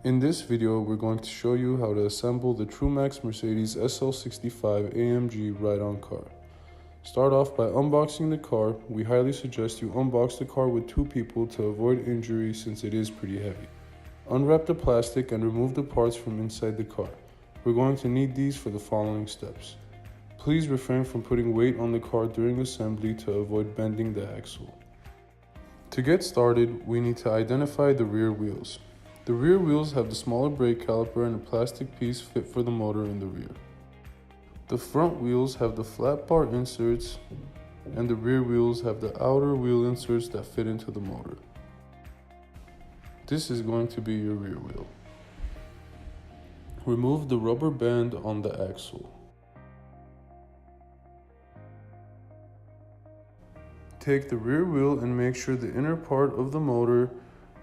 In this video, we're going to show you how to assemble the TrueMax Mercedes SL65 AMG Ride-on Car. Start off by unboxing the car. We highly suggest you unbox the car with 2 people to avoid injury since it is pretty heavy. Unwrap the plastic and remove the parts from inside the car. We're going to need these for the following steps. Please refrain from putting weight on the car during assembly to avoid bending the axle. To get started, we need to identify the rear wheels. The rear wheels have the smaller brake caliper and a plastic piece fit for the motor in the rear. The front wheels have the flat bar inserts, and the rear wheels have the outer wheel inserts that fit into the motor. This is going to be your rear wheel. Remove the rubber band on the axle. Take the rear wheel and make sure the inner part of the motor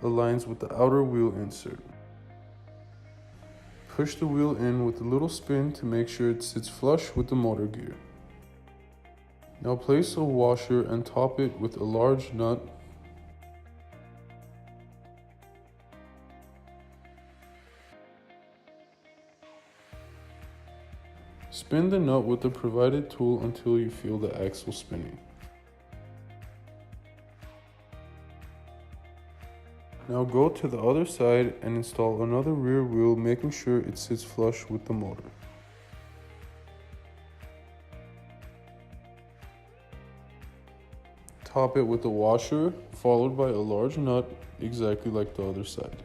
aligns with the outer wheel insert. Push the wheel in with a little spin to make sure it sits flush with the motor gear. Now place a washer and top it with a large nut. Spin the nut with the provided tool until you feel the axle spinning. Now go to the other side and install another rear wheel, making sure it sits flush with the motor. Top it with a washer, followed by a large nut, exactly like the other side.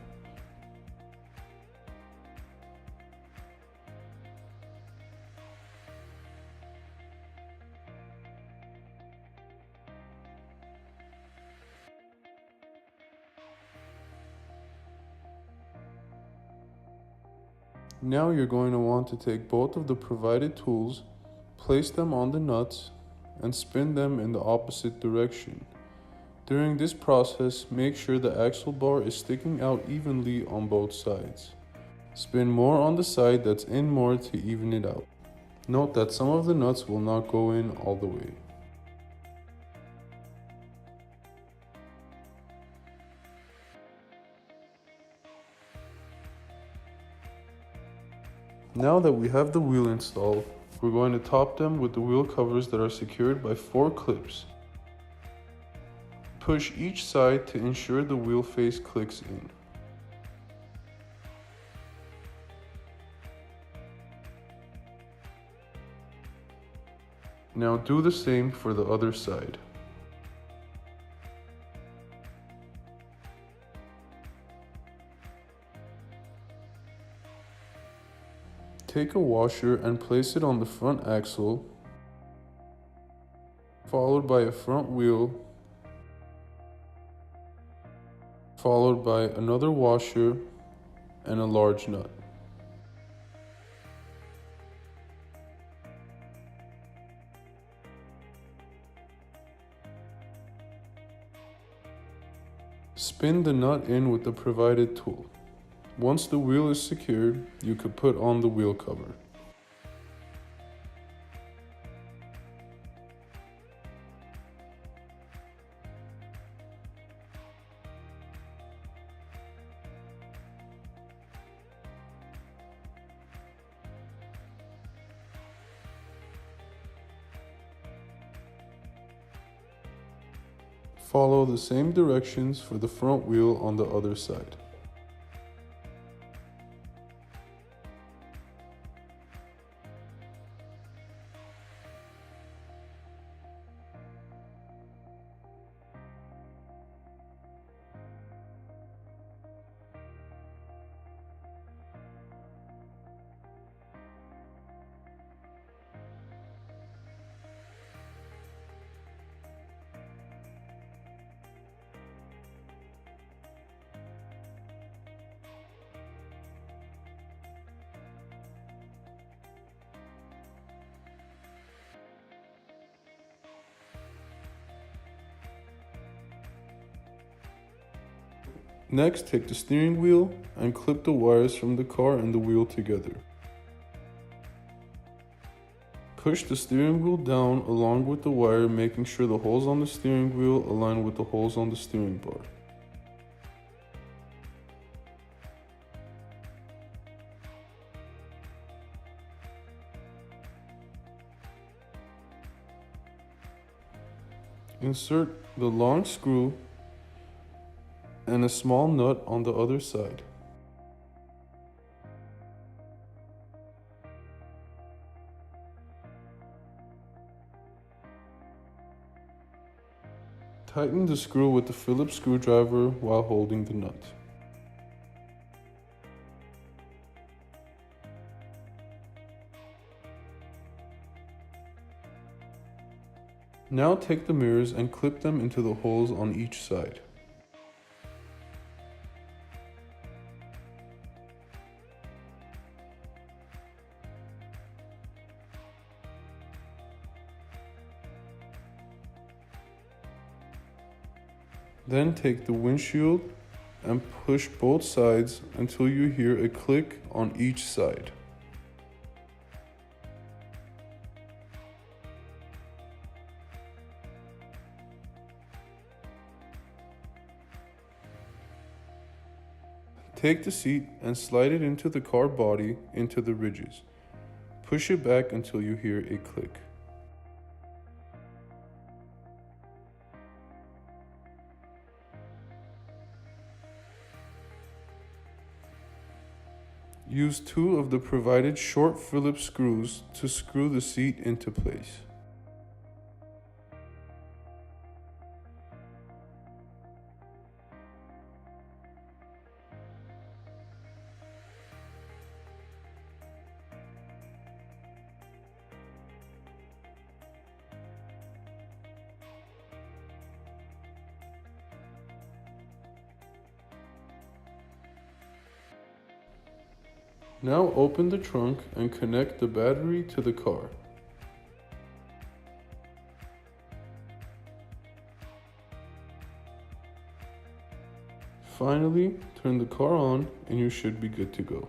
Now you're going to want to take both of the provided tools, place them on the nuts, and spin them in the opposite direction. During this process, make sure the axle bar is sticking out evenly on both sides. Spin more on the side that's in more to even it out. Note that some of the nuts will not go in all the way. Now that we have the wheel installed, we're going to top them with the wheel covers that are secured by 4 clips. Push each side to ensure the wheel face clicks in. Now do the same for the other side. Take a washer and place it on the front axle, followed by a front wheel, followed by another washer and a large nut. Spin the nut in with the provided tool. Once the wheel is secured, you could put on the wheel cover. Follow the same directions for the front wheel on the other side. Next, take the steering wheel and clip the wires from the car and the wheel together. Push the steering wheel down along with the wire, making sure the holes on the steering wheel align with the holes on the steering bar. Insert the long screw and a small nut on the other side. Tighten the screw with the Phillips screwdriver while holding the nut. Now take the mirrors and clip them into the holes on each side. Then take the windshield and push both sides until you hear a click on each side. Take the seat and slide it into the car body into the ridges. Push it back until you hear a click. Use 2 of the provided short Phillips screws to screw the seat into place. Now open the trunk and connect the battery to the car. Finally, turn the car on and you should be good to go.